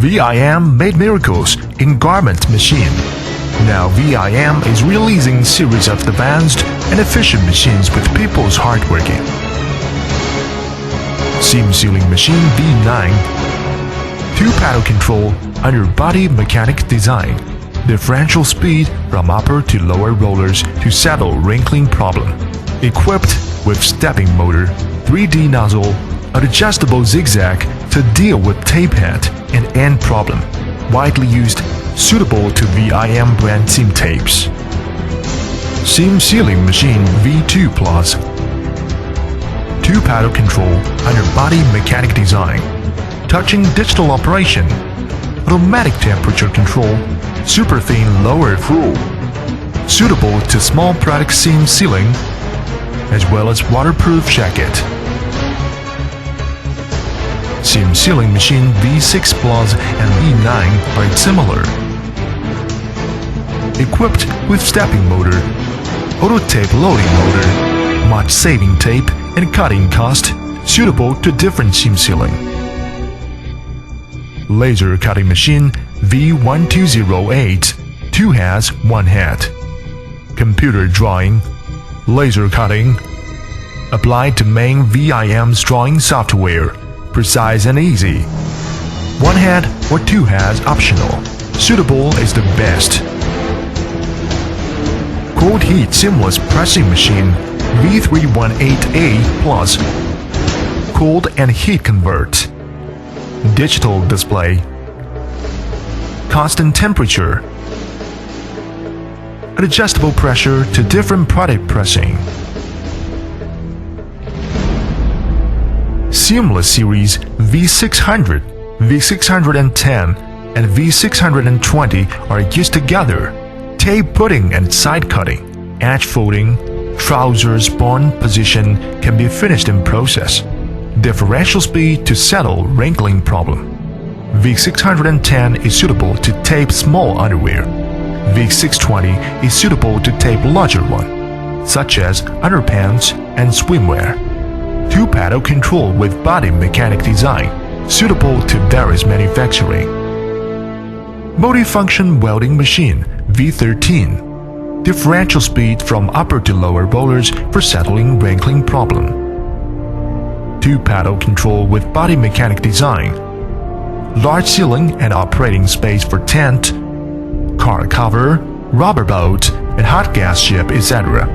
VIM made miracles in garment machine. Now VIM is releasing series of advanced and efficient machines with people's hard working. Seam sealing machine V9. 2-paddle control underbody mechanic design. Differential speed from upper to lower rollers to settle wrinkling problem. Equipped with stepping motor, 3D nozzle, adjustable zigzag to deal with tape head and end problem. Widely used, suitable to VIM brand seam tapes. Seam sealing machine V2 Plus. 2-paddle control underbody mechanic design. Touching digital operation. Automatic temperature control. Super thin lower floor. Suitable to small product seam sealing, as well as waterproof jacket. Seam sealing machine V6 Plus and V9 are similar. Equipped with stepping motor, auto tape loading motor, much saving tape and cutting cost, suitable to different seam sealing. Laser cutting machine V1208, 2 heads, 1 head. Computer drawing, laser cutting, applied to main VIM's drawing software, precise and easy. 1 head or 2 heads optional, suitable is the best. Cold heat seamless pressing machine V318A Plus, cold and heat convert. Digital display, constant temperature, adjustable pressure to different product pressing. Seamless series V600, V610 and V620 are used together. Tape putting and side cutting, edge folding, trousers bond position can be finished in process. Differential speed to settle wrinkling problem. V610 is suitable to tape small underwear. V620 is suitable to tape larger one, such as underpants and swimwear. 2-paddle control with body mechanic design, suitable to various manufacturing. Multifunction welding machine V13. Differential speed from upper to lower rollers for settling wrinkling problem. 2-paddle control with body mechanic design. Large ceiling and operating space for tent, car cover, rubber boat, and hot gas ship, etc.